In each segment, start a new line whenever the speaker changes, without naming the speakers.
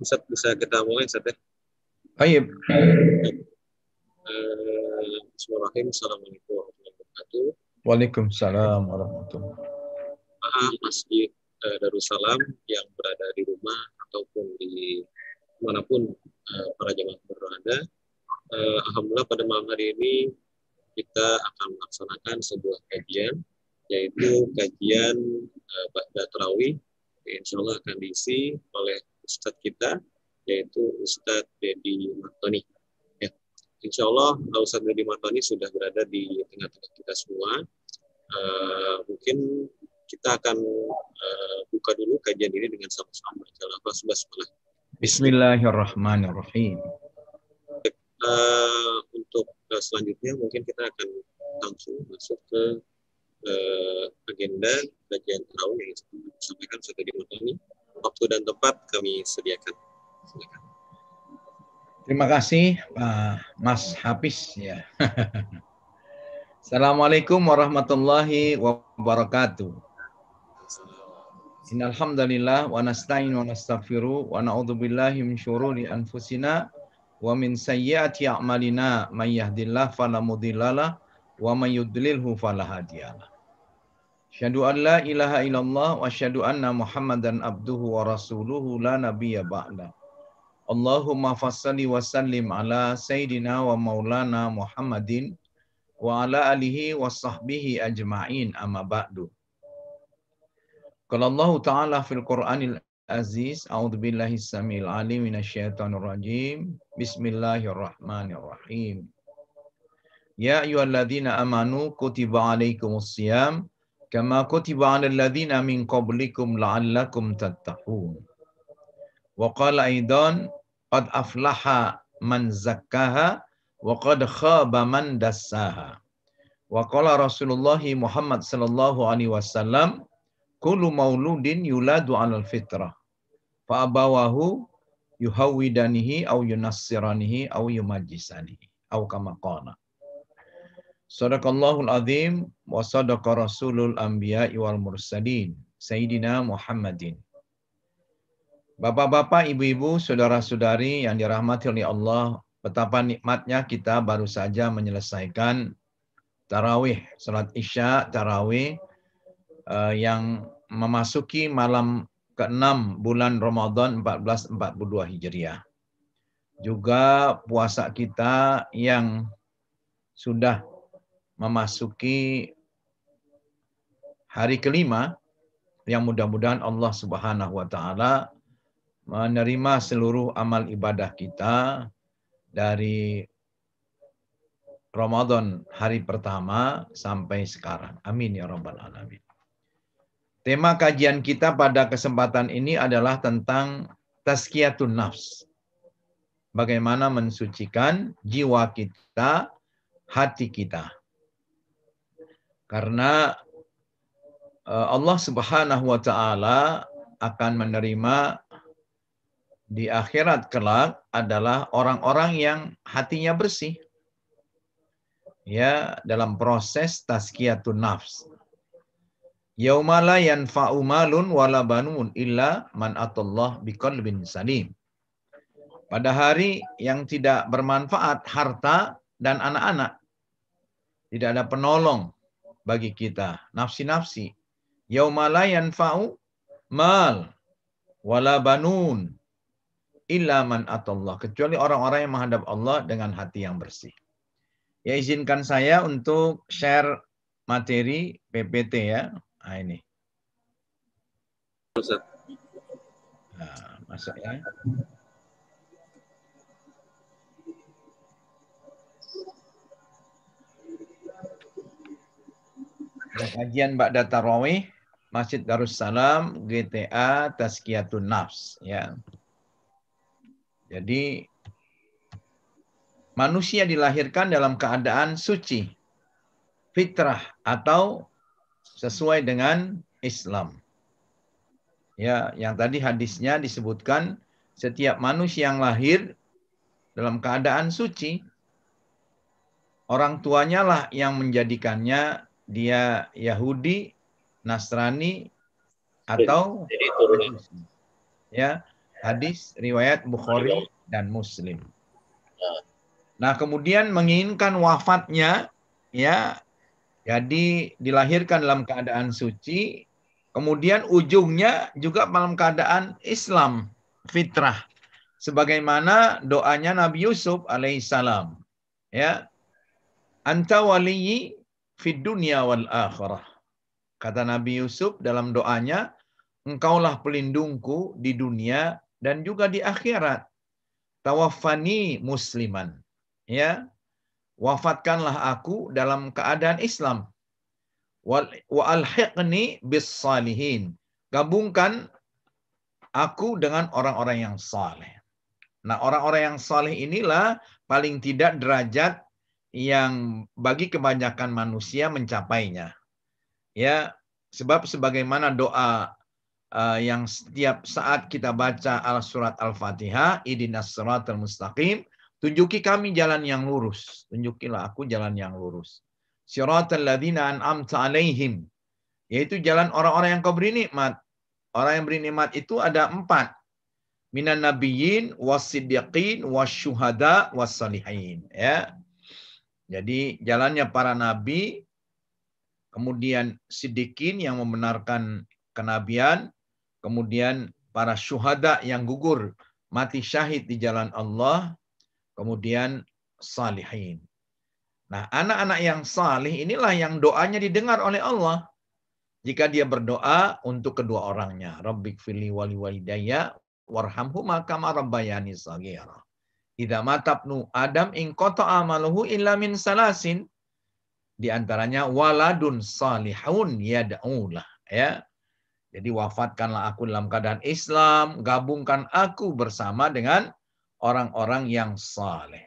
Ustaz, bisa kita mulai, Ustaz, ya?
Baik.
Bismillahirrahmanirrahim. Assalamualaikum warahmatullahi wabarakatuh.
Waalaikumsalam warahmatullahi wabarakatuh.
Masjid Darussalam yang berada di rumah ataupun di manapun para jemaah berada. Alhamdulillah pada malam hari ini kita akan melaksanakan sebuah kajian, yaitu kajian Ba'da Tarawih. Insya Allah akan diisi oleh Ustadz kita, yaitu Ustadz Dedi Martoni. Ya, Insya Allah Ustadz Dedi Martoni sudah berada di tengah-tengah kita semua. Mungkin kita akan buka dulu kajian ini dengan sama-sama baca lafaz basmalah.
Bismillahirrahmanirrahim.
Untuk selanjutnya mungkin kita akan langsung masuk ke agenda kajian tarawih yang disampaikan sudah dimulai. Waktu dan tempat kami sediakan. Silakan.
Terima kasih Mas Hafiz ya. Assalamualaikum warahmatullahi wabarakatuh. Innal hamdalillah wa nasta'inu wa nastaghfiru wa na'udzu billahi min syururi anfusina wa min sayyiati a'malina may yahdihillahu fala mudhillalah wa may yudlilhu fala hadiyalah. Asyhadu an la ilaha illallah wa asyhadu anna Muhammadan abduhu wa rasuluhu la nabiyya ba'da. Allahumma fassalli wa sallim ala sayyidina wa maulana Muhammadin wa ala alihi wa sahbihi ajma'in amma ba'du. Qala Allah Ta'ala fil Qur'anil Aziz, a'udzu billahi samil alim minasyaitonir rajim. Bismillahirrahmanirrahim. Ya ayyuhalladzina amanu kutiba alaikumus shiyam kama kutiba 'alal ladzina min qablikum la'allakum tattaqun. Wa qala aidan qad aflaha man zakkaha wa qad khaba man dassaha. Wa qala Rasulullah Muhammad sallallahu alaihi wasallam kullu mauludin yuladu 'alal fitrah fa abawahu yuhawidanihi aw yunassiranihi aw yumajjisanihi aw kama qala. Shadaqallahul azim wa sadaqa rasulul anbiya'i wal mursalin Sayyidina Muhammadin. Bapak-bapak, ibu-ibu, saudara-saudari yang dirahmati oleh Allah, betapa nikmatnya kita baru saja menyelesaikan tarawih, salat Isya tarawih yang memasuki malam ke-6 bulan Ramadan 1442 Hijriah. Juga puasa kita yang sudah memasuki hari kelima, yang mudah-mudahan Allah Subhanahu wa taala menerima seluruh amal ibadah kita dari Ramadan hari pertama sampai sekarang. Amin ya rabbal alamin. Tema kajian kita pada kesempatan ini adalah tentang tazkiyatun nafs. Bagaimana mensucikan jiwa kita, hati kita. Karena Allah Subhanahu wa taala akan menerima di akhirat kelak adalah orang-orang yang hatinya bersih. Ya, dalam proses tazkiyatun nafs. Yauma la yanfa'u malun wala banun illa man atallah biqalbin salim. Pada hari yang tidak bermanfaat harta dan anak-anak. Tidak ada penolong bagi kita, nafsi-nafsi. Yauma la yanfa'u mal wala banun illa man atallah, kecuali orang-orang yang menghadap Allah dengan hati yang bersih. Ya, izinkan saya untuk share materi PPT ya. Nah, ini. Nah, masuk ya. Kajian Ba'da Tarawih Masjid Darussalam GTA Tazkiyatun Nafs ya. Jadi manusia dilahirkan dalam keadaan suci, fitrah atau sesuai dengan Islam. Ya, yang tadi hadisnya disebutkan setiap manusia yang lahir dalam keadaan suci. Orang tuanya lah yang menjadikannya dia Yahudi, Nasrani, atau
Jadi turunan.
Majusi. Ya, hadis riwayat Bukhari dan Muslim. Nah, kemudian menginginkan wafatnya, ya, jadi dilahirkan dalam keadaan suci, kemudian ujungnya juga dalam keadaan Islam, fitrah. Sebagaimana doanya Nabi Yusuf alaihissalam. Ya, anta waliyyi fid dunya wal akhirah. Kata Nabi Yusuf dalam doanya, engkaulah pelindungku di dunia dan juga di akhirat. Tawaffani musliman. Ya, wafatkanlah aku dalam keadaan Islam. Wa alhiqni bis salihin. Gabungkan aku dengan orang-orang yang saleh. Nah, orang-orang yang saleh inilah paling tidak derajat yang bagi kebanyakan manusia mencapainya. Ya, sebab sebagaimana doa yang setiap saat kita baca surat Al-Fatihah, ihdinas siratal mustaqim, tunjuki kami jalan yang lurus. Tunjukilah aku jalan yang lurus. Siratal ladzina an'amta alaihim, yaitu jalan orang-orang yang kau beri nikmat. Orang yang beri nikmat itu ada 4. Minan nabiyyin wasiddiqin wasyuhada wassalihin. Ya. Jadi jalannya para nabi, kemudian siddiqin yang membenarkan kenabian, kemudian para syuhada yang gugur mati syahid di jalan Allah, kemudian salihin. Nah, anak-anak yang salih inilah yang doanya didengar oleh Allah. Jika dia berdoa untuk kedua orangnya, Rabbighfirli wali walidayya warhamhuma kama rabbayani shaghira. Idza matabnu Adam in qata'a amaluhu illa min salasin. Di antaranya waladun salihun yad'ulah, ya. Jadi wafatkanlah aku dalam keadaan Islam, gabungkan aku bersama dengan orang-orang yang saleh.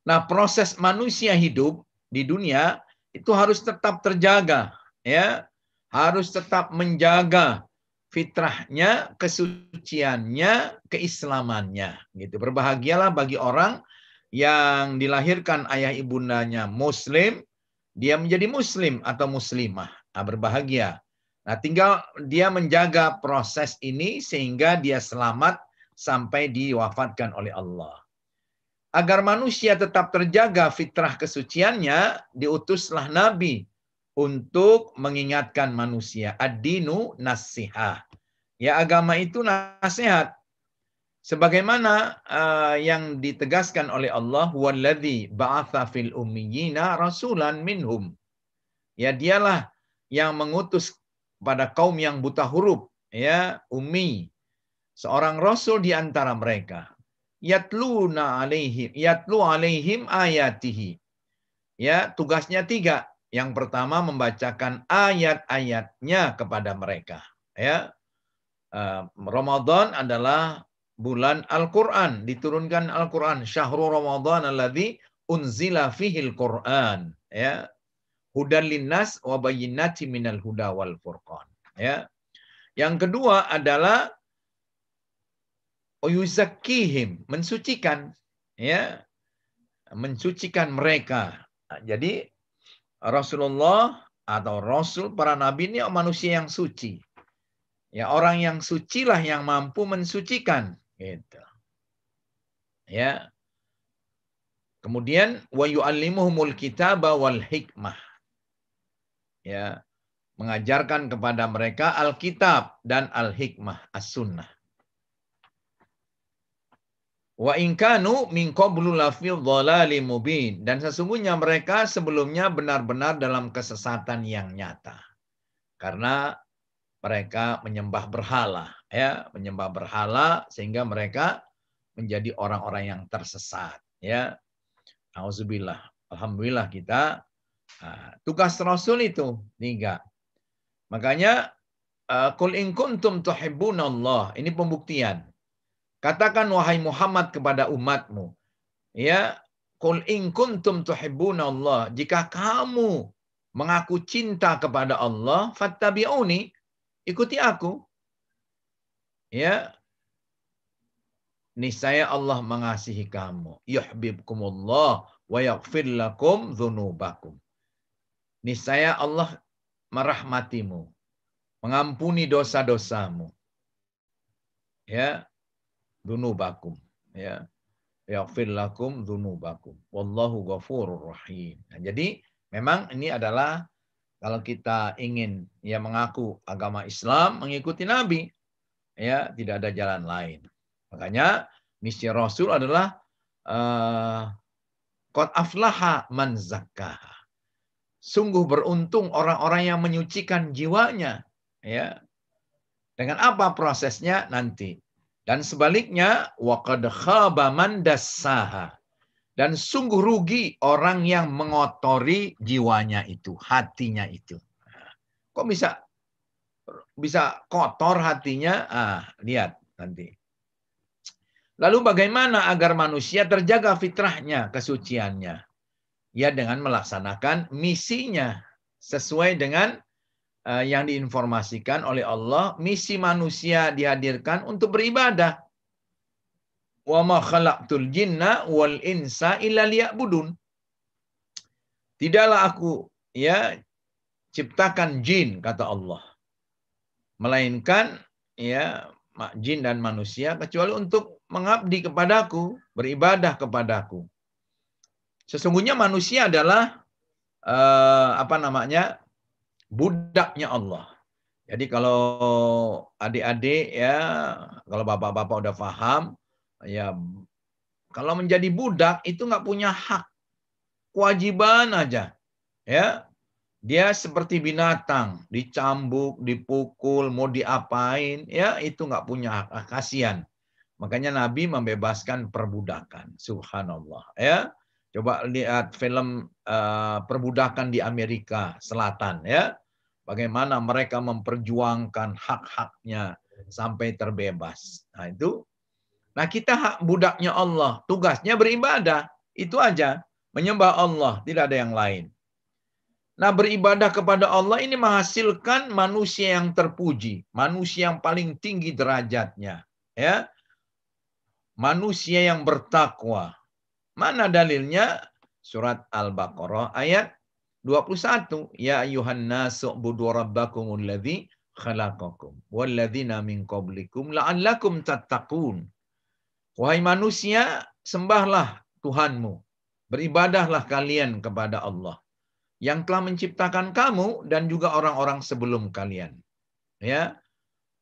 Nah, proses manusia hidup di dunia itu harus tetap terjaga, ya. Harus tetap menjaga fitrahnya, kesuciannya, keislamannya, gitu. Berbahagialah bagi orang yang dilahirkan ayah ibundanya muslim, dia menjadi muslim atau muslimah. Nah, berbahagia. Nah, tinggal dia menjaga proses ini sehingga dia selamat sampai diwafatkan oleh Allah. Agar manusia tetap terjaga fitrah kesuciannya, diutuslah Nabi untuk mengingatkan manusia. Ad-dinu nasihah. Ya, agama itu nasihat. Sebagaimana yang ditegaskan oleh Allah, "Walladzi ba'atsa fil ummiyina rasulan minhum." Ya, dialah yang mengutus pada kaum yang buta huruf, ya, ummi, seorang rasul di antara mereka. Yatlu alaihim ayatihi. Ya, tugasnya 3. Yang pertama membacakan ayat-ayatnya kepada mereka. Ya, Ramadan adalah bulan Al-Quran, diturunkan Al-Quran. Syahrul Ramadan alladzi unzila fihil Quran. Ya, hudan linnas wa bayyinati minal huda wal furqan. Ya. Yang kedua adalah yuzakkihim, mensucikan, ya, mensucikan mereka. Nah, jadi Rasulullah atau Rasul para nabi ini manusia yang suci. Ya, orang yang sucilah yang mampu mensucikan, gitu. Ya. Kemudian wa yu'allimuhumul kitaba wal hikmah. Ya, mengajarkan kepada mereka Alkitab dan Al-Hikmah, As-Sunnah. Wa in kanu min qablu lafi dhalalim mubin, dan sesungguhnya mereka sebelumnya benar-benar dalam kesesatan yang nyata. Karena mereka menyembah berhala, ya, menyembah berhala sehingga mereka menjadi orang-orang yang tersesat, ya. Auzubillah. Alhamdulillah kita tugas Rasul itu 3. Makanya qul in kuntum tuhibbunallah, ini pembuktian. Katakan wahai Muhammad kepada umatmu, ya, qul in kuntum tuhibbunallah, jika kamu mengaku cinta kepada Allah, fattabi'uni, ikuti aku. Ya, niscaya Allah mengasihi kamu. Yuhibbukumullah wa yaghfir lakum dzunubakum. Niscaya Allah merahmatimu, mengampuni dosa-dosamu. Ya, dzunubakum, ya. Yaghfir lakum dzunubakum. Wallahu ghafurur rahim. Nah, jadi memang ini adalah kalau kita ingin ya mengaku agama Islam, mengikuti Nabi, ya tidak ada jalan lain. Makanya misi Rasul adalah qad aflaha man zakkaha. Sungguh beruntung orang-orang yang menyucikan jiwanya. Ya. Dengan apa prosesnya nanti? Dan sebaliknya, wa qad khaba man dassaha. Dan sungguh rugi orang yang mengotori jiwanya itu, hatinya itu. Kok bisa kotor hatinya? Lihat nanti. Lalu bagaimana agar manusia terjaga fitrahnya, kesuciannya? Ya dengan melaksanakan misinya sesuai dengan yang diinformasikan oleh Allah. Misi manusia dihadirkan untuk beribadah. Wa ma khalaqtul jinna wal insa illa liya'budun. Tidaklah aku ya ciptakan jin, kata Allah, melainkan ya jin dan manusia kecuali untuk mengabdi kepadaku, beribadah kepadaku. Sesungguhnya manusia adalah budaknya Allah. Jadi kalau adik-adik ya, kalau bapak-bapak udah paham, ya kalau menjadi budak itu nggak punya hak, kewajiban aja, ya. Dia seperti binatang, dicambuk, dipukul, mau diapain, ya itu nggak punya hak, kasihan. Makanya Nabi membebaskan perbudakan, subhanallah, ya. Coba lihat film perbudakan di Amerika Selatan, ya. Bagaimana mereka memperjuangkan hak-haknya sampai terbebas. Nah itu. Nah kita hak budaknya Allah, tugasnya beribadah. Itu aja, menyembah Allah, tidak ada yang lain. Nah beribadah kepada Allah ini menghasilkan manusia yang terpuji, manusia yang paling tinggi derajatnya, ya. Manusia yang bertakwa. Mana dalilnya? Surat Al-Baqarah ayat 21. Ya ayyuhan nasu ubudu rabbakumul ladzi khalaqakum walladzina min qablikum la'allakum tattaqun. Wahai manusia, sembahlah Tuhanmu. Beribadahlah kalian kepada Allah yang telah menciptakan kamu dan juga orang-orang sebelum kalian. Ya,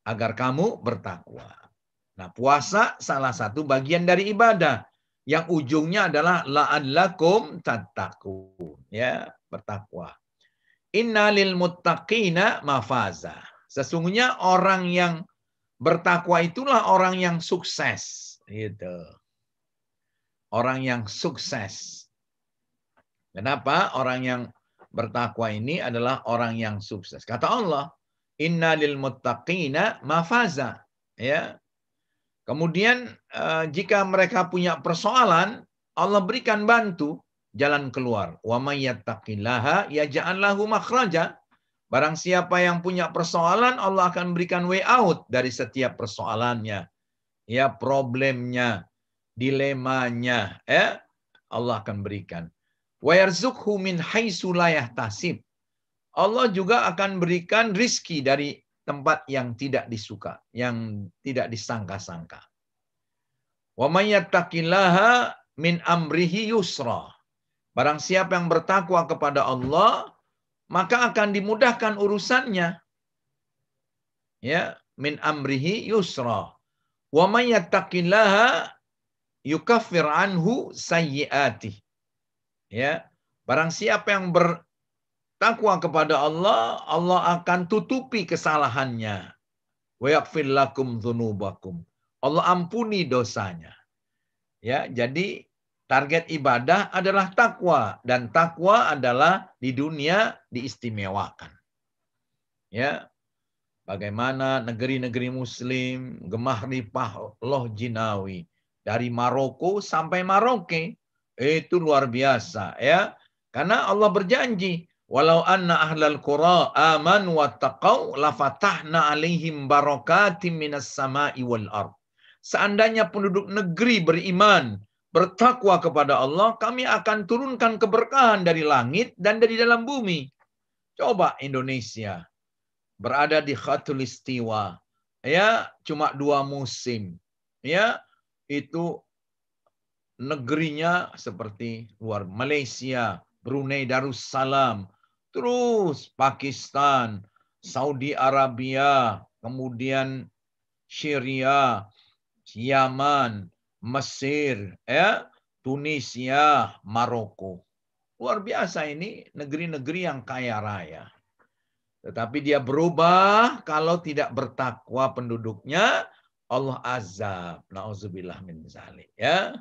agar kamu bertakwa. Nah, puasa salah satu bagian dari ibadah yang ujungnya adalah la'allakum tattaqun, ya, bertakwa. Innalil muttaqina mafaza. Sesungguhnya orang yang bertakwa itulah orang yang sukses, gitu. Orang yang sukses. Kenapa? Orang yang bertakwa ini adalah orang yang sukses. Kata Allah, innalil muttaqina mafaza, ya. Kemudian jika mereka punya persoalan, Allah berikan bantu jalan keluar. Wa may yattaqillaha yaj'al lahu makhraja. Barang siapa yang punya persoalan, Allah akan berikan way out dari setiap persoalannya. Ya, problemnya, dilemanya, ya. Allah akan berikan. Wa yarzuqhu min haitsu la yahtasib. Allah juga akan berikan rizki dari tempat yang tidak disuka, yang tidak disangka-sangka. Wa may yattaqillaha min amrihi yusra. Barang siapa yang bertakwa kepada Allah, maka akan dimudahkan urusannya. Ya, min amrihi yusra. Wa may yattaqillaha yukaffir anhu sayyi'atih. Ya, barang siapa yang takwa kepada Allah, Allah akan tutupi kesalahannya. Wa yaghfir lakum dzunubakum. Allah ampuni dosanya. Ya, jadi target ibadah adalah takwa dan takwa adalah di dunia diistimewakan. Ya. Bagaimana negeri-negeri muslim gemah ripah loh jinawi dari Maroko sampai Maroke. Itu luar biasa, ya. Karena Allah berjanji, walau anna ahlal qura amanu wattaqau lafatahna alaihim barakatim minas sama'i wal ard. Seandainya penduduk negeri beriman, bertakwa kepada Allah, kami akan turunkan keberkahan dari langit dan dari dalam bumi. Coba Indonesia berada di Khatulistiwa, ya, cuma 2 musim, ya, itu negerinya seperti luar Malaysia, Brunei Darussalam, terus Pakistan, Saudi Arabia, kemudian Syria, Yaman, Mesir, ya, Tunisia, Maroko. Luar biasa, ini negeri-negeri yang kaya raya. Tetapi dia berubah kalau tidak bertakwa penduduknya, Allah azab. Nauzubillah min dzalik, ya.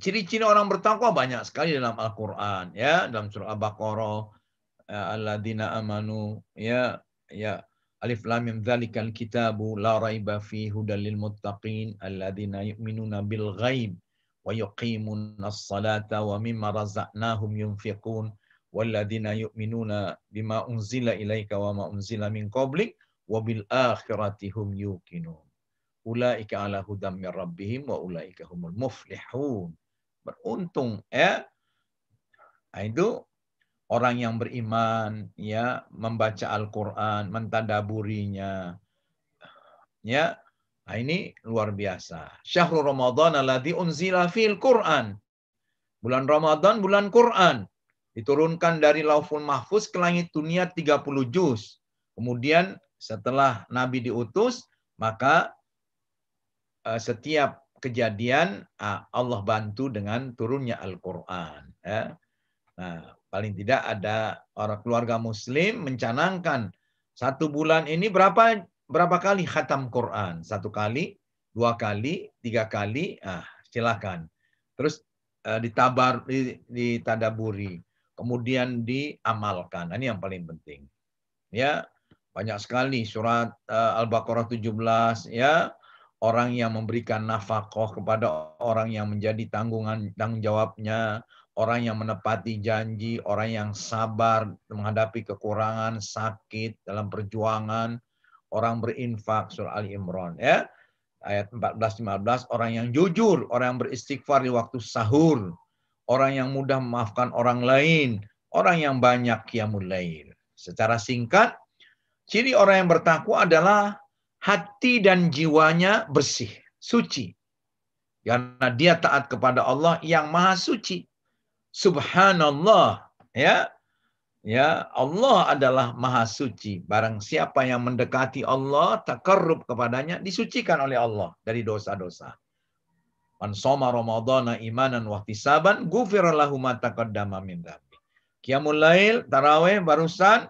Ciri-ciri orang bertakwa banyak sekali dalam Al-Qur'an, ya, dalam surah Al-Baqarah, alladzina amanu, ya, alif lam mim dzalikal kitabu la raiba fihi hudal lil muttaqin alladzina yu'minuna bil ghaib wa yuqimunas salata wa mimma razaqnahum yunfiqun walladzina yu'minuna bima unzila ilaika wa ma unzila min qablik wa bil akhirati hum yuqinun. Ulaika ala hudam min rabbihim wa ulaika humul muflihun. Beruntung, ya. Nah, itu orang yang beriman, ya, membaca Al-Qur'an, mentadaburinya, ya. Nah, ini luar biasa. Syahrul Ramadan alladzi unzila fil Qur'an. Bulan Ramadan, bulan Quran. Diturunkan dari Lauhul Mahfuz ke langit dunia 30 juz. Kemudian setelah Nabi diutus, maka setiap kejadian Allah bantu dengan turunnya Al-Quran. Ya. Nah, paling tidak ada orang keluarga Muslim mencanangkan 1 bulan ini berapa kali khatam Quran? 1 kali, 2 kali, 3 kali, silakan. Terus ditadaburi, kemudian diamalkan. Ini yang paling penting. Ya, banyak sekali surat Al-Baqarah 17, ya. Orang yang memberikan nafkah kepada orang yang menjadi tanggung jawabnya, orang yang menepati janji, orang yang sabar menghadapi kekurangan, sakit dalam perjuangan, orang berinfak, surah Ali Imran, ya. Ayat 14-15, orang yang jujur, orang yang beristighfar di waktu sahur, orang yang mudah memaafkan orang lain, orang yang banyak qiyamul lail. Secara singkat, ciri orang yang bertakwa adalah hati dan jiwanya bersih, suci. Karena dia taat kepada Allah yang maha suci. Subhanallah, ya. Ya, Allah adalah maha suci. Barang siapa yang mendekati Allah, takarrub kepadanya, disucikan oleh Allah dari dosa-dosa. Man shoma ramadhana imanan wa ihtisaban, ghufira lahu ma taqaddama min dzambi. Qiyamul lail, tarawih barusan,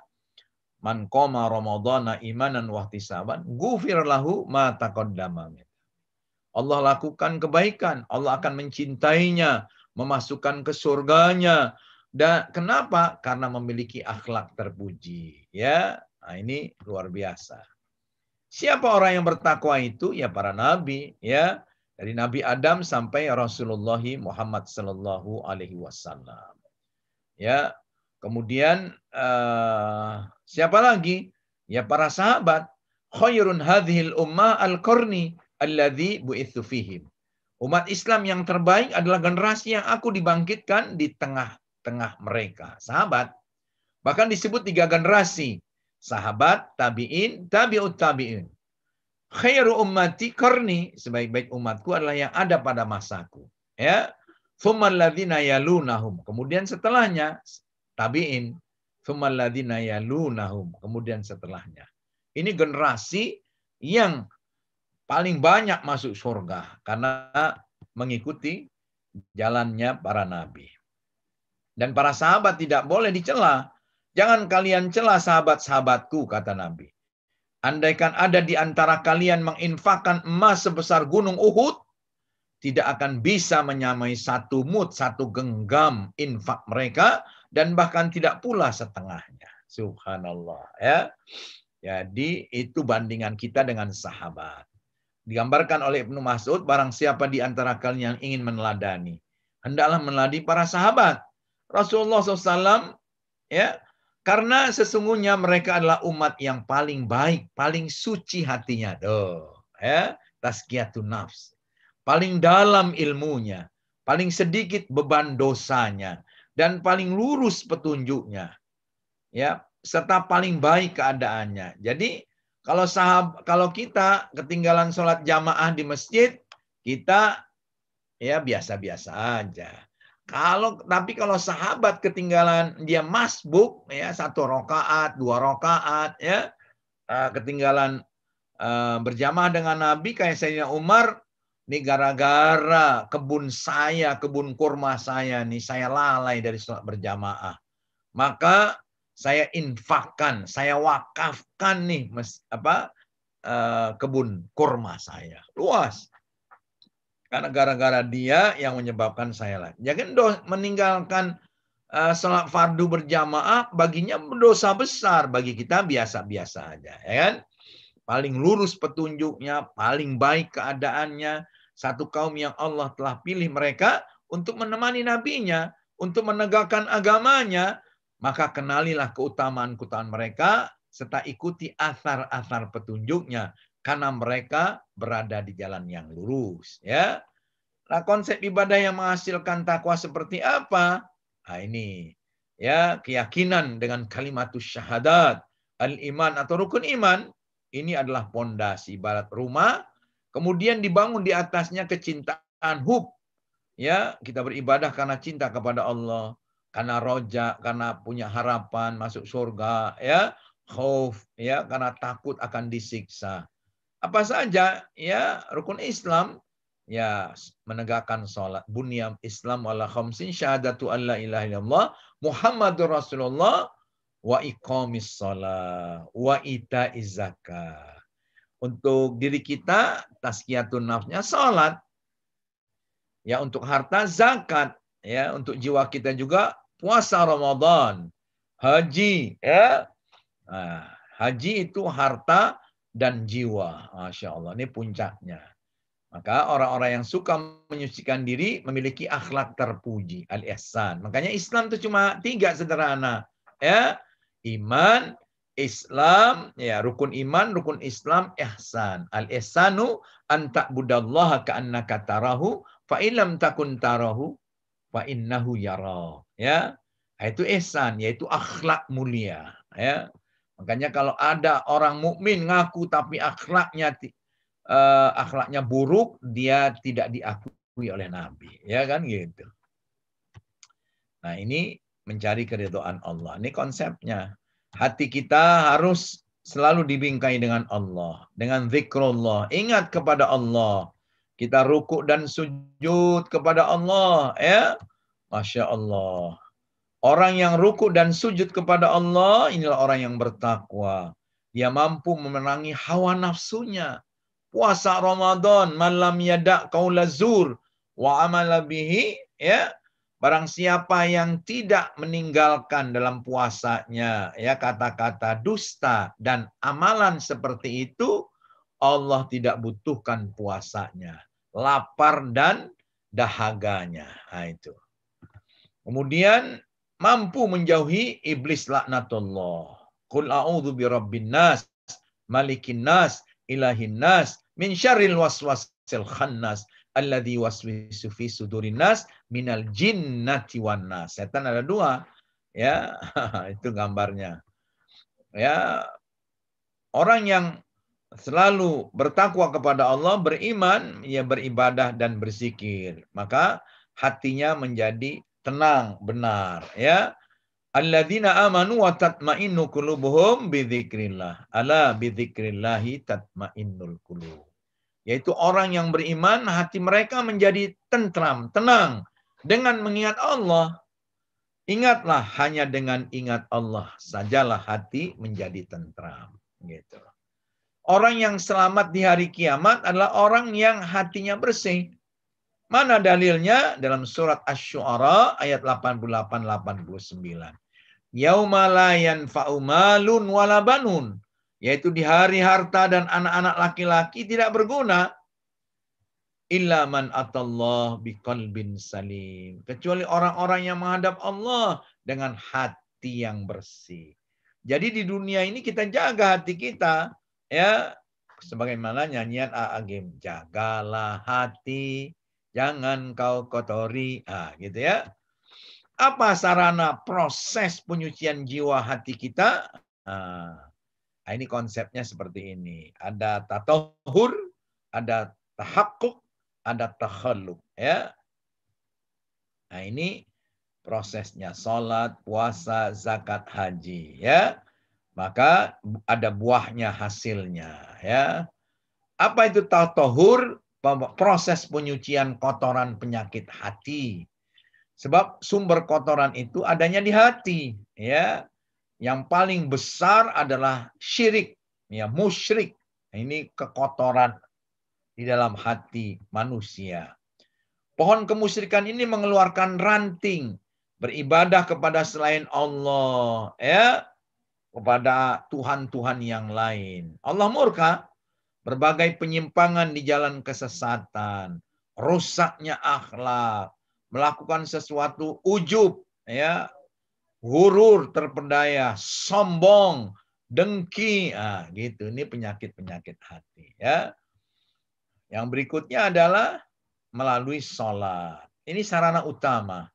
man qoma ramadhana imanan wa ihtisaban, ghufira lahu ma taqaddama min. Allah lakukan kebaikan, Allah akan mencintainya, memasukkan ke surganya. Dan kenapa? Karena memiliki akhlak terpuji. Ya, nah ini luar biasa. Siapa orang yang bertakwa itu? Ya para nabi, ya. Dari Nabi Adam sampai Rasulullah Muhammad sallallahu alaihi wasallam. Ya. Kemudian siapa lagi? Ya para sahabat. Khairun hadhil ummah al-qarni alladzi bu'itsu fihim. Umat Islam yang terbaik adalah generasi yang aku dibangkitkan di tengah mereka. Sahabat. Bahkan disebut 3 generasi. Sahabat, tabi'in, tabi'ut tabi'in. Khairu ummati qarni. Sebaik-baik umatku adalah yang ada pada masaku. Ya. Tsummal ladzina yalunahum. Kemudian setelahnya, tabi'in. Tsummal ladzina yalunahum. Kemudian setelahnya. Ini generasi yang paling banyak masuk surga. Karena mengikuti jalannya para nabi. Dan para sahabat tidak boleh dicela. Jangan kalian cela sahabat-sahabatku, kata Nabi. Andaikan ada di antara kalian menginfakkan emas sebesar gunung Uhud, tidak akan bisa menyamai 1 mud, 1 genggam infak mereka, dan bahkan tidak pula setengahnya. Subhanallah. Ya. Jadi itu bandingan kita dengan sahabat. Digambarkan oleh Ibnu Mas'ud, barang siapa di antara kalian yang ingin meneladani, hendaklah meneladani para sahabat. Rasulullah SAW, ya, karena sesungguhnya mereka adalah umat yang paling baik, paling suci hatinya. Tuh, ya, tazkiyatun nafs. paling dalam ilmunya, paling sedikit beban dosanya, dan paling lurus petunjuknya, ya, serta paling baik keadaannya. Jadi kalau kita ketinggalan sholat jamaah di masjid, kita ya biasa-biasa aja. Tapi kalau sahabat ketinggalan, dia masbuk, ya, 1 rakaat, 2 rakaat, ya, ketinggalan berjamaah dengan Nabi kayak Sayyidina Umar, ini gara-gara kebun kurma saya nih, saya lalai dari sholat berjamaah. Maka saya infakkan, saya wakafkan nih kebun kurma saya. Luas. Karena gara-gara dia yang menyebabkan saya lagi. Jangan meninggalkan sholat fardu berjamaah baginya dosa besar, bagi kita biasa-biasa aja, ya kan? Paling lurus petunjuknya, paling baik keadaannya, satu kaum yang Allah telah pilih mereka untuk menemani nabinya, untuk menegakkan agamanya, maka kenalilah keutamaan-keutamaan mereka, serta ikuti athar-athar petunjuknya, karena mereka berada di jalan yang lurus. Ya, nah, konsep ibadah yang menghasilkan takwa seperti apa? Nah, ini ya, keyakinan dengan kalimatus syahadat, al-iman atau rukun iman. Ini adalah pondasi ibarat rumah, kemudian dibangun di atasnya kecintaan hub. Ya, kita beribadah karena cinta kepada Allah, karena roja, karena punya harapan masuk surga, ya, khauf, ya, karena takut akan disiksa. Apa saja, ya, rukun Islam, ya, menegakkan sholat. Bunyam Islam ala khamsin syahadatu an la ilaha illallah Muhammadur Rasulullah wa iqamis shalah wa ita'iz zakah. Untuk diri kita tazkiyatun nafsnya sholat. Ya, untuk harta zakat, ya, untuk jiwa kita juga puasa Ramadan, haji, ya. Nah, haji itu harta dan jiwa. Masya Allah, ini puncaknya. Maka orang-orang yang suka menyucikan diri memiliki akhlak terpuji, al-ihsan. Makanya Islam itu cuma 3 sederhana, ya. Iman, Islam, ya, rukun iman, rukun Islam, ihsan. Al-ihsanu an ta'budallaha ka'annaka tarahu fa illam takun tarahu fa innahu yara. Ya. Itu ihsan, yaitu akhlak mulia, ya. Makanya kalau ada orang mukmin ngaku tapi akhlaknya buruk, dia tidak diakui oleh Nabi, ya kan gitu. Nah, ini mencari keridhaan Allah. Ini konsepnya. Hati kita harus selalu dibingkai dengan Allah, dengan zikrullah. Ingat kepada Allah. Kita rukuk dan sujud kepada Allah, ya. Masya Allah. Orang yang rukuk dan sujud kepada Allah, inilah orang yang bertakwa. Dia mampu memenangi hawa nafsunya. Puasa Ramadan, malam yada' qaula zur wa amala bihi, ya. Barang siapa yang tidak meninggalkan dalam puasanya, ya, kata-kata dusta dan amalan seperti itu, Allah tidak butuhkan puasanya, lapar dan dahaganya. Nah, itu. Kemudian mampu menjauhi iblis laknatullah. Qul a'udzu birabbin nas, malikin nas, ilahin nas, min syarril waswasil khannas, alladzi waswisu fi sudurin nas, minal jinnati wan nas. Setan ada 2. Ya, itu gambarnya. Ya, orang yang selalu bertakwa kepada Allah, beriman, ya, beribadah dan berzikir, maka hatinya menjadi tenang, benar, ya. Alladzina amanu wa tatma'innu qulubuhum bidzikrillah. Ala bidzikrillahi tatma'innul qulub. Yaitu orang yang beriman, hati mereka menjadi tentram, tenang dengan mengingat Allah. Ingatlah, hanya dengan ingat Allah sajalah hati menjadi tentram, gitu. Orang yang selamat di hari kiamat adalah orang yang hatinya bersih. Mana dalilnya? Dalam surat Asy-Syu'ara ayat 88-89. Yauma la yanfa'u malun wala banun. Yaitu di hari harta dan anak-anak laki-laki tidak berguna. Illa man atallah biqalbin salim. Kecuali orang-orang yang menghadap Allah dengan hati yang bersih. Jadi di dunia ini kita jaga hati kita, ya, Sebagaimana nyanyian A.A.Gim. Jagalah hati, jangan kau kotori. Gitu ya. Apa sarana proses penyucian jiwa hati kita? Ini konsepnya seperti ini. Ada tatahur, ada tahakkuk, ada takhalluk. Ya. Nah ini prosesnya. Salat, puasa, zakat, haji. Ya. Maka ada buahnya, hasilnya. Ya. Apa itu tatahur? Proses penyucian kotoran penyakit hati. Sebab sumber kotoran itu adanya di hati. Ya. Yang paling besar adalah syirik, ya, musyrik. Ini kekotoran di dalam hati manusia. Pohon kemusyrikan ini mengeluarkan ranting, beribadah kepada selain Allah, ya, kepada Tuhan-Tuhan yang lain. Allah murka, berbagai penyimpangan di jalan kesesatan, rusaknya akhlak, melakukan sesuatu ujub, ya, gurur, terpedaya, sombong, dengki, gitu. Ini penyakit-penyakit hati, ya. Yang berikutnya adalah melalui sholat. Ini sarana utama,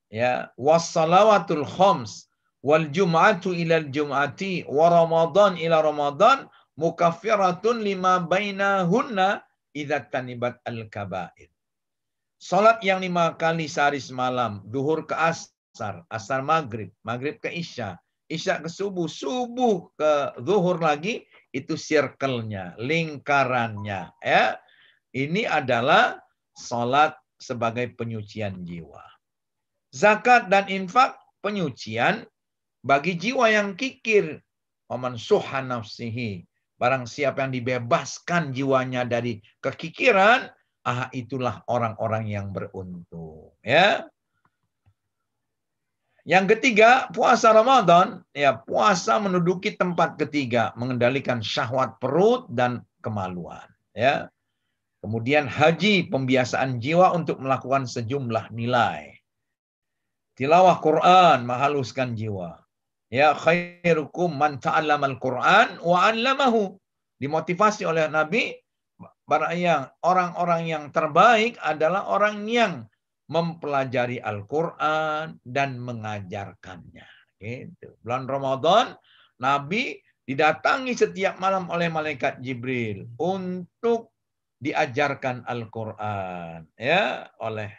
ya. Wassalawatul khams wal jum'atu ilal jum'ati wa ramadan ila ramadan mukaffiratun lima bainahunna idza tanibat al kabair. Salat yang 5 kali sehari semalam, duhur ke asar, asar maghrib, maghrib ke isya, isya ke subuh, subuh ke zuhur lagi, itu circle-nya, lingkarannya. Ya. Ini adalah salat sebagai penyucian jiwa. Zakat dan infak penyucian bagi jiwa yang kikir. Waman suha nafsihi. Barang siapa yang dibebaskan jiwanya dari kekikiran, itulah orang-orang yang beruntung. Ya. Yang ketiga, puasa Ramadan. Ya, puasa menduduki tempat ketiga, mengendalikan syahwat perut dan kemaluan. Ya. Kemudian haji, pembiasaan jiwa untuk melakukan sejumlah nilai. Tilawah Quran, menghaluskan jiwa. Ya, khairukum man ta'allamal Quran wa 'allamahu. Dimotivasi oleh Nabi, orang-orang yang terbaik adalah orang yang mempelajari Al-Quran dan mengajarkannya. Gitu. Bulan Ramadan, Nabi didatangi setiap malam oleh malaikat Jibril untuk diajarkan Al-Quran, ya, oleh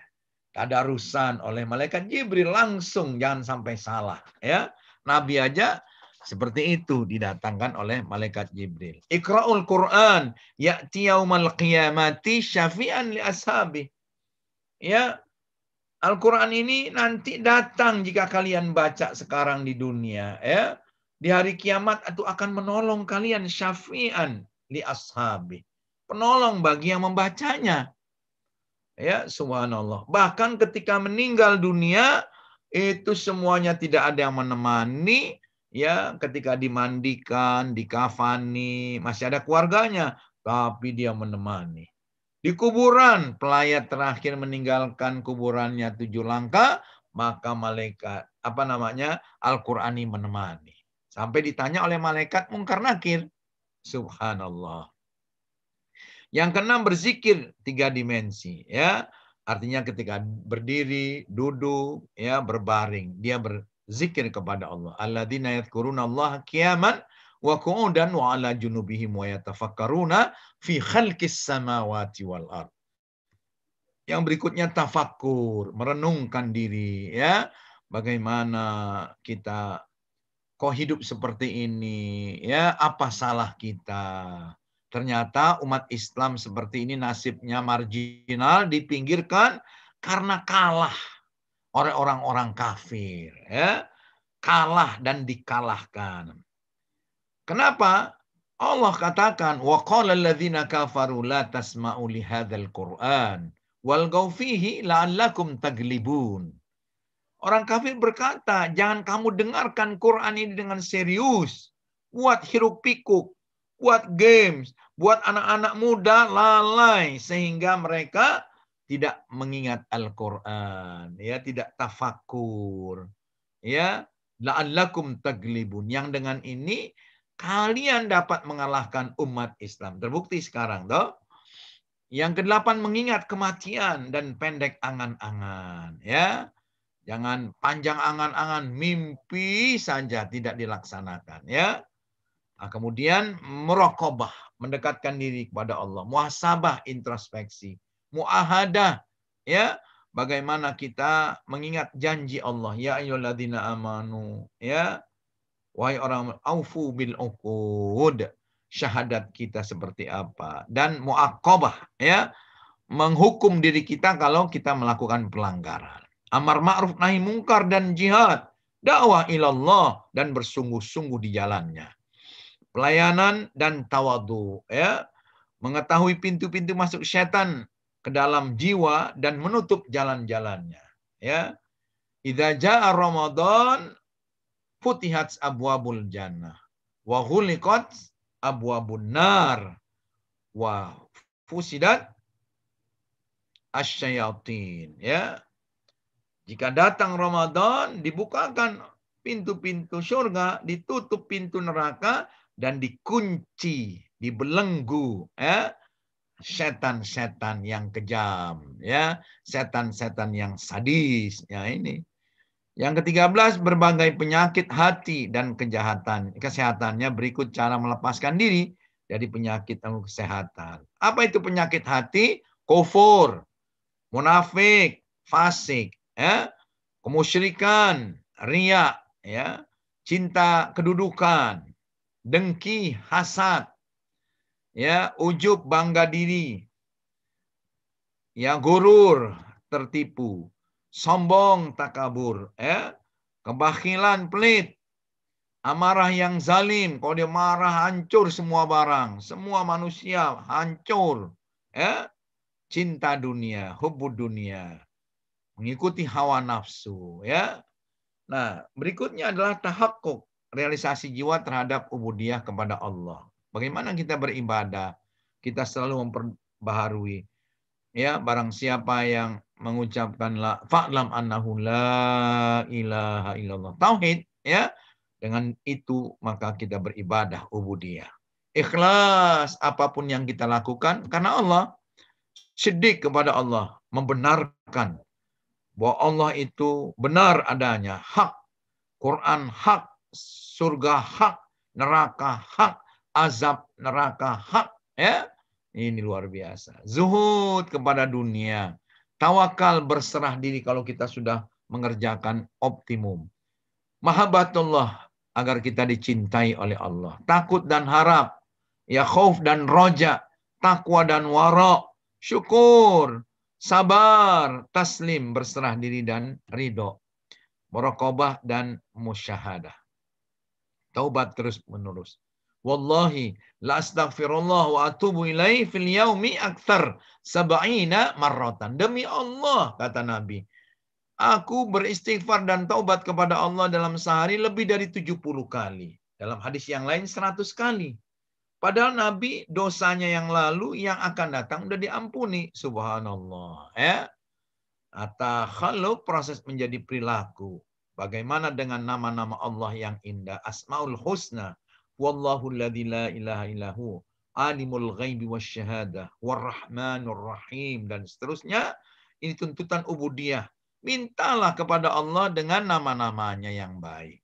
tadarusan oleh malaikat Jibril langsung, jangan sampai salah, ya. Nabi aja seperti itu didatangkan oleh malaikat Jibril. Iqra'ul Quran ya'ti yaumal qiyamati syafi'an li ashabi. Ya, Al-Quran ini nanti datang jika kalian baca sekarang di dunia, ya. Di hari kiamat itu akan menolong kalian, syafi'an li ashabi. Penolong bagi yang membacanya. Ya, subhanallah. Bahkan ketika meninggal dunia, itu semuanya tidak ada yang menemani. Ya, ketika dimandikan, dikafani, masih ada keluarganya, tapi dia menemani. Di kuburan, pelayat terakhir meninggalkan kuburannya 7 langkah, maka malaikat, Al-Qur'ani menemani. Sampai ditanya oleh malaikat Munkar Nakir. Subhanallah. Yang keenam, berzikir 3 dimensi, ya. Artinya ketika berdiri, duduk, ya, berbaring, dia berzikir kepada Allah. Alladzina yadhkurunallaha qiyaman wa qu'udan wa 'ala junubihim wa yatafakkaruna fi khalqis samawati wal ard. Yang berikutnya tafakkur, merenungkan diri, ya. Bagaimana kita kok hidup seperti ini, ya, apa salah kita? Ternyata umat Islam seperti ini nasibnya marginal, dipinggirkan karena kalah oleh orang-orang kafir, ya. Kalah dan dikalahkan. Kenapa? Allah katakan, wa qala alladzina kafaru la tasma'u li hadzal Qur'an walghaw fihi la'allakum taglibun. Orang kafir berkata, jangan kamu dengarkan Quran ini dengan serius. Buat hiruk pikuk, buat games, buat anak-anak muda lalai sehingga mereka tidak mengingat Al-Qur'an, ya, tidak tafakur. Ya, la'allakum taglibun. Yang dengan ini kalian dapat mengalahkan umat Islam. Terbukti sekarang, toh. Yang kedelapan, mengingat kematian dan pendek angan-angan, ya. Jangan panjang angan-angan, mimpi saja tidak dilaksanakan, ya. Nah, kemudian muraqabah, mendekatkan diri kepada Allah, muhasabah, introspeksi, muahadah, ya. Bagaimana kita mengingat janji Allah, ya ayyuhalladzina amanu, ya. Wahai orang, aufu bil uqud. Syahadat kita seperti apa, dan muaqabah, ya, menghukum diri kita kalau kita melakukan pelanggaran. Amar ma'ruf nahi mungkar dan jihad, dakwah ilallah dan bersungguh-sungguh di jalannya. Pelayanan dan tawadu, ya, mengetahui pintu-pintu masuk setan ke dalam jiwa dan menutup jalan-jalannya, ya. Idza jaa Ramadan futihat abwabul jannah wa ghuliqat abwabun nar wa fusidat asyayatin, ya. Jika datang Ramadan, dibukakan pintu-pintu surga, ditutup pintu neraka, dan dikunci, dibelenggu, ya, setan-setan yang kejam, ya, setan-setan yang sadis, ya ini. Yang ke-13, berbagai penyakit hati dan kesehatannya berikut cara melepaskan diri dari penyakit dan kesehatan. Apa itu penyakit hati? Kufur, munafik, fasik, ya, kemusyrikan, riya, ya, cinta kedudukan, dengki, hasad, ya, ujub, bangga diri, ya, gurur, tertipu, sombong, takabur, ya, kebakilan, pelit, amarah yang zalim. Kalau dia marah, hancur semua barang, semua manusia hancur, ya. Cinta dunia, hubbud dunia, mengikuti hawa nafsu, ya. Nah, berikutnya adalah tahakkuk, realisasi jiwa terhadap ubudiyah kepada Allah. Bagaimana kita beribadah? Kita selalu memperbaharui, ya, barang siapa yang mengucapkan la fa'lam annahu la ilaha illallah, tauhid, ya, dengan itu maka kita beribadah ubudiyah. Ikhlas apapun yang kita lakukan karena Allah, siddiq kepada Allah, membenarkan bahwa Allah itu benar adanya, hak, Quran hak, surga hak, neraka hak, azab neraka hak, ya. Ini luar biasa. Zuhud kepada dunia. Tawakal, berserah diri kalau kita sudah mengerjakan optimum. Mahabbatullah, agar kita dicintai oleh Allah. Takut dan harap. Ya, khauf dan roja. Takwa dan wara. Syukur. Sabar. Taslim, berserah diri dan ridho. Muraqabah dan musyahadah. Taubat terus menerus. Wallahi la astaghfirullah wa atubu ilaihi fil yaumi aktsar sab'ina marratan. Demi Allah, kata Nabi, aku beristighfar dan taubat kepada Allah dalam sehari lebih dari 70 kali. Dalam hadis yang lain 100 kali. Padahal Nabi dosanya yang lalu, yang akan datang udah diampuni. Subhanallah, ya. Takhalluq, proses menjadi perilaku. Bagaimana dengan nama-nama Allah yang indah? Asmaul husna. Wallahu alladzi la ilaha illahu alimul ghaibi wasyahadah warrahmanur rahim, dan seterusnya. Ini tuntutan ubudiyah. Mintalah kepada Allah dengan nama-namanya yang baik.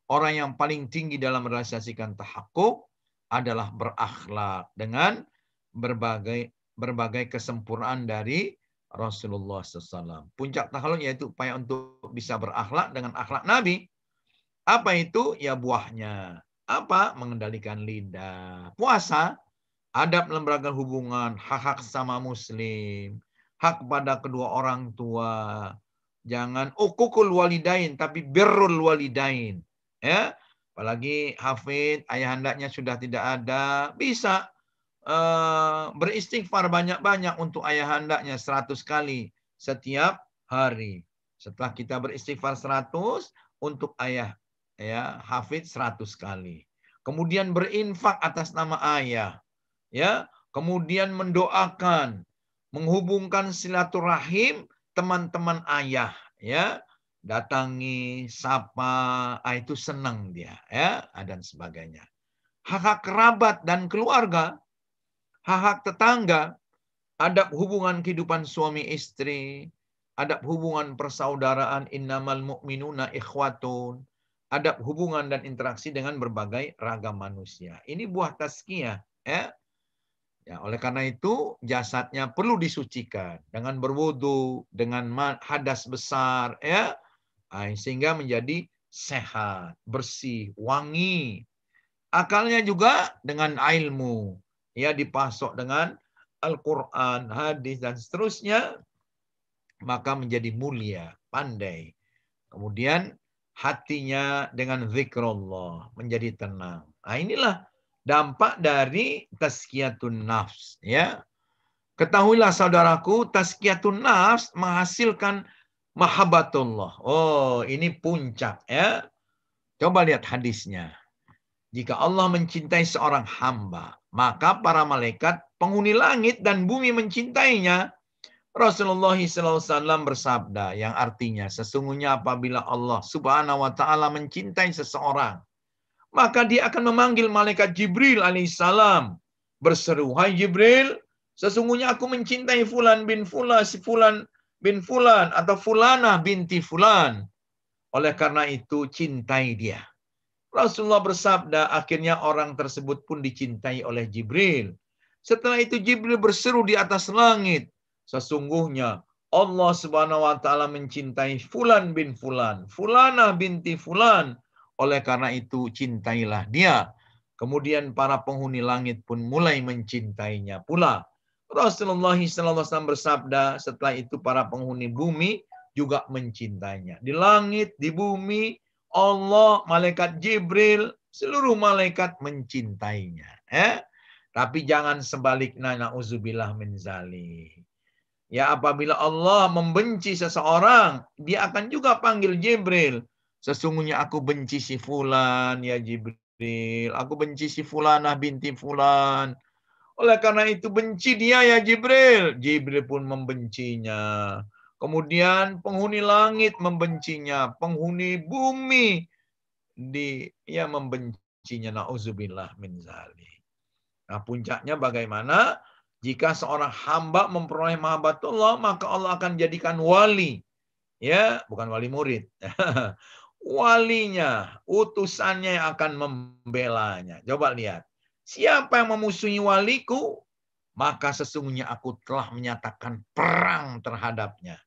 Orang yang paling tinggi dalam merealisasikan tahakkuk adalah berakhlak dengan berbagai kesempurnaan dari Rasulullah SAW. Puncak tahalluq yaitu upaya untuk bisa berakhlak dengan akhlak Nabi. Apa itu? Ya, buahnya. Apa? Mengendalikan lidah. Puasa, adab lembaga hubungan, hak-hak sama muslim, hak kepada kedua orang tua. Jangan ukukul walidain, tapi birrul walidain. Ya, apalagi hafid, ayahandanya sudah tidak ada, bisa beristighfar banyak-banyak untuk ayahandanya 100 kali setiap hari. Setelah kita beristighfar 100, untuk ayah, ya, hafid 100 kali. Kemudian berinfak atas nama ayah, ya. Kemudian mendoakan, menghubungkan silaturahim teman-teman ayah, ya. Datangi, sapa, itu senang dia, ya, dan sebagainya. hak-hak kerabat dan keluarga, hak-hak tetangga, adab hubungan kehidupan suami istri, adab hubungan persaudaraan, innamal mu'minuna ikhwatun, adab hubungan dan interaksi dengan berbagai ragam manusia. Ini buah tazkiyah, ya. Ya, oleh karena itu jasadnya perlu disucikan dengan berwudu, dengan hadas besar, ya, sehingga menjadi sehat, bersih, wangi. Akalnya juga dengan ilmu, ya, dipasok dengan Al-Quran, hadis dan seterusnya, maka menjadi mulia, pandai. Kemudian hatinya dengan zikrullah menjadi tenang. Nah, inilah dampak dari tazkiyatun nafs, ya. Ketahuilah saudaraku, tazkiyatun nafs menghasilkan mahabbatullah. Oh, ini puncak, ya. Coba lihat hadisnya. Jika Allah mencintai seorang hamba, maka para malaikat penghuni langit dan bumi mencintainya. Rasulullah SAW bersabda, yang artinya sesungguhnya apabila Allah Subhanahu wa taala mencintai seseorang, maka dia akan memanggil malaikat Jibril alaihissalam, berseru, "Hai Jibril, sesungguhnya aku mencintai fulan bin fulan, si fulan bin fulan atau fulanah binti fulan. Oleh karena itu cintai dia." Rasulullah bersabda, akhirnya orang tersebut pun dicintai oleh Jibril. Setelah itu Jibril berseru di atas langit, sesungguhnya Allah Subhanahu wa taala mencintai fulan bin fulan, fulanah binti fulan. Oleh karena itu cintailah dia. Kemudian para penghuni langit pun mulai mencintainya pula. Rasulullah SAW bersabda, setelah itu para penghuni bumi juga mencintainya. Di langit, di bumi, Allah, malaikat Jibril, seluruh malaikat mencintainya. Tapi jangan sebaliknya, na'udzubillah min zalik. Ya, apabila Allah membenci seseorang, dia akan juga panggil Jibril. Sesungguhnya aku benci si fulan, ya Jibril. Aku benci si fulanah binti fulan. Oleh karena itu benci dia ya Jibril. Jibril pun membencinya. Kemudian penghuni langit membencinya, penghuni bumi membencinya. Nauzubillah min zalik. Nah, puncaknya bagaimana? Jika seorang hamba memperoleh mahabbatullah, maka Allah akan jadikan wali. Ya, bukan wali murid. Walinya, utusannya yang akan membelanya. Coba lihat. Siapa yang memusuhi waliku, maka sesungguhnya aku telah menyatakan perang terhadapnya.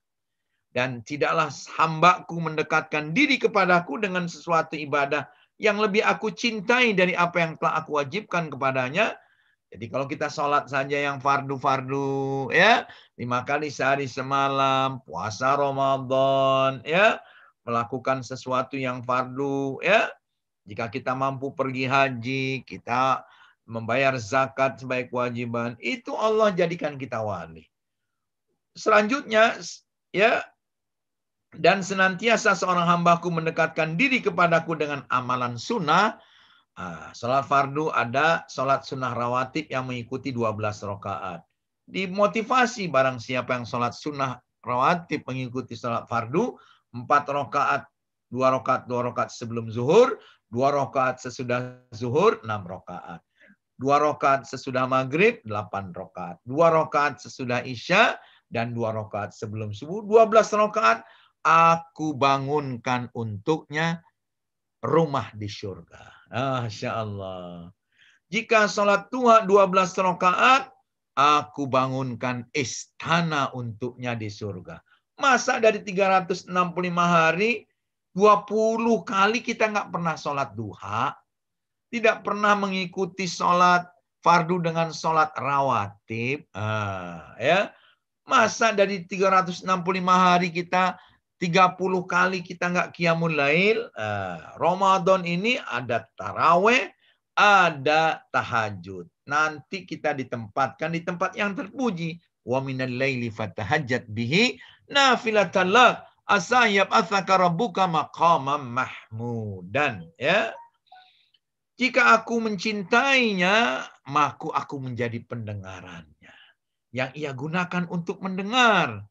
Dan tidaklah hambaku mendekatkan diri kepadaku dengan sesuatu ibadah yang lebih aku cintai dari apa yang telah aku wajibkan kepadanya. Jadi kalau kita sholat saja yang fardu-fardu, ya, 5 kali sehari semalam, puasa Ramadan, ya, melakukan sesuatu yang fardu, ya. Jika kita mampu pergi haji, kita membayar zakat sebagai kewajiban, itu Allah jadikan kita wali. Selanjutnya, ya, dan senantiasa seorang hambaku mendekatkan diri kepadaku dengan amalan sunnah. Salat fardu ada salat sunnah rawatib yang mengikuti 12 rakaat. Dimotivasi barang siapa yang salat sunnah rawatib mengikuti salat fardu 4 rakaat, 2 rakaat sebelum zuhur, 2 rakaat sesudah zuhur, 6 rakaat. 2 rakaat sesudah maghrib, 8 rakaat. 2 rakaat sesudah isya dan 2 rakaat sebelum subuh, 12 rakaat. Aku bangunkan untuknya rumah di surga. Masya Allah. Jika sholat duha 12 rakaat, aku bangunkan istana untuknya di surga. Masa dari 365 hari, 20 kali kita nggak pernah sholat duha, tidak pernah mengikuti sholat fardu dengan sholat rawatib. Ya. Masa dari 365 hari kita 30 kali kita nggak qiyamul lail. Ramadan ini ada taraweh, ada tahajud. Nanti kita ditempatkan di tempat yang terpuji. Wa minal laili fatahajjat bihi nafilatan lak asa yab'atsaka rabbuka maqaman mahmudan. Ya. Jika aku mencintainya, maka aku menjadi pendengarannya yang ia gunakan untuk mendengar,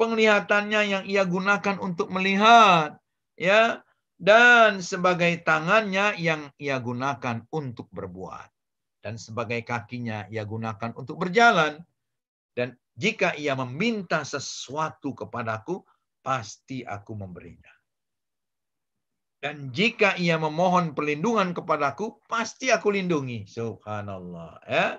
penglihatannya yang ia gunakan untuk melihat, ya, dan sebagai tangannya yang ia gunakan untuk berbuat, dan sebagai kakinya ia gunakan untuk berjalan. Dan jika ia meminta sesuatu kepadaku, pasti aku memberinya. Dan jika ia memohon perlindungan kepadaku, pasti aku lindungi. Subhanallah. Ya.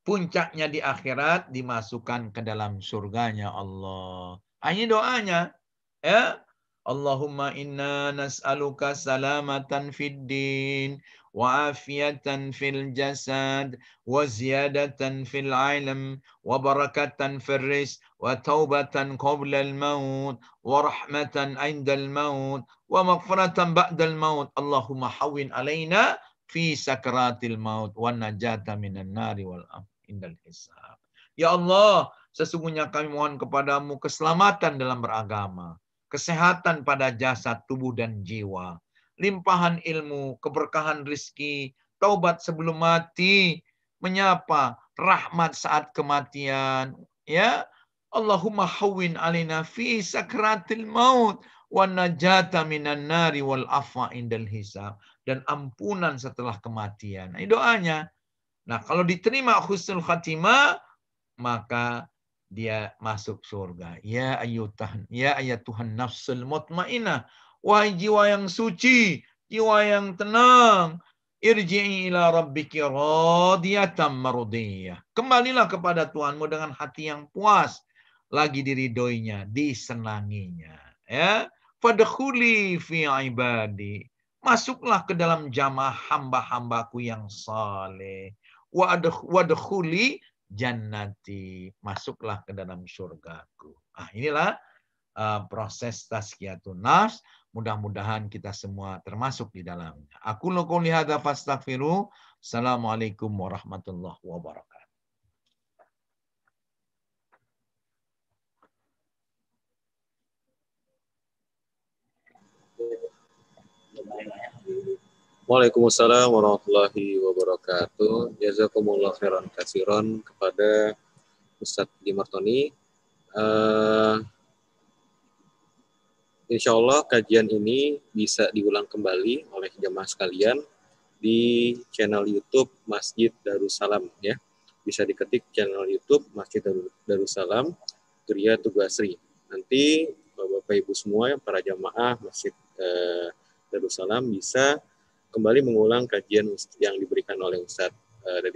Puncaknya di akhirat dimasukkan ke dalam surganya Allah. Ini doanya. Ya. Allahumma inna nas'aluka salamatan fid din wa afiatan fil jasad wa ziyadatan fil ilm wa barakatan fil rizq wa taubatan qabla al maut wa rahmatan 'inda al maut wa maghfiratan ba'da al maut. Allahumma hawwin alaina fi sakratil maut wa najata minan nari wal indal hisab. Ya Allah, sesungguhnya kami mohon kepadamu keselamatan dalam beragama, kesehatan pada jasad, tubuh, dan jiwa, limpahan ilmu, keberkahan rizki, taubat sebelum mati, menyapa, rahmat saat kematian. Ya, Allahumma hawwin alina fi sakratil maut wa najata minan nari wal afwa indal hisab, dan ampunan setelah kematian. Ini doanya. Nah, kalau diterima husnul khatimah, maka dia masuk surga. Ya ayatuhan nafsul mutmainnah. Wahai jiwa yang suci, jiwa yang tenang. Irji'i ila rabbiki radiyatan mardiyah. Kembalilah kepada Tuhanmu dengan hati yang puas, lagi diridhoinya, disenanginya. Ya, fadkhuli fi ibadi. Masuklah ke dalam jamaah hamba-hambaku yang saleh. Wadkhuli jannati, masuklah ke dalam surgaku. Nah, inilah proses tazkiyatun nafs. Mudah-mudahan kita semua termasuk di dalamnya. Aku qouli hadza fastaghfiru. Assalamualaikum warahmatullahi wabarakatuh.
Waalaikumsalam warahmatullahi wabarakatuh. Jazakumullah khairan katsiran kepada Ustadz Dimartoni. Insya Allah kajian ini bisa diulang kembali oleh jemaah sekalian di channel YouTube Masjid Darussalam, ya. Bisa diketik channel YouTube Masjid Darussalam Turia Tugasri. Nanti Bapak Ibu semua para jamaah Masjid Darussalam bisa kembali mengulang kajian yang diberikan oleh Ustadz dari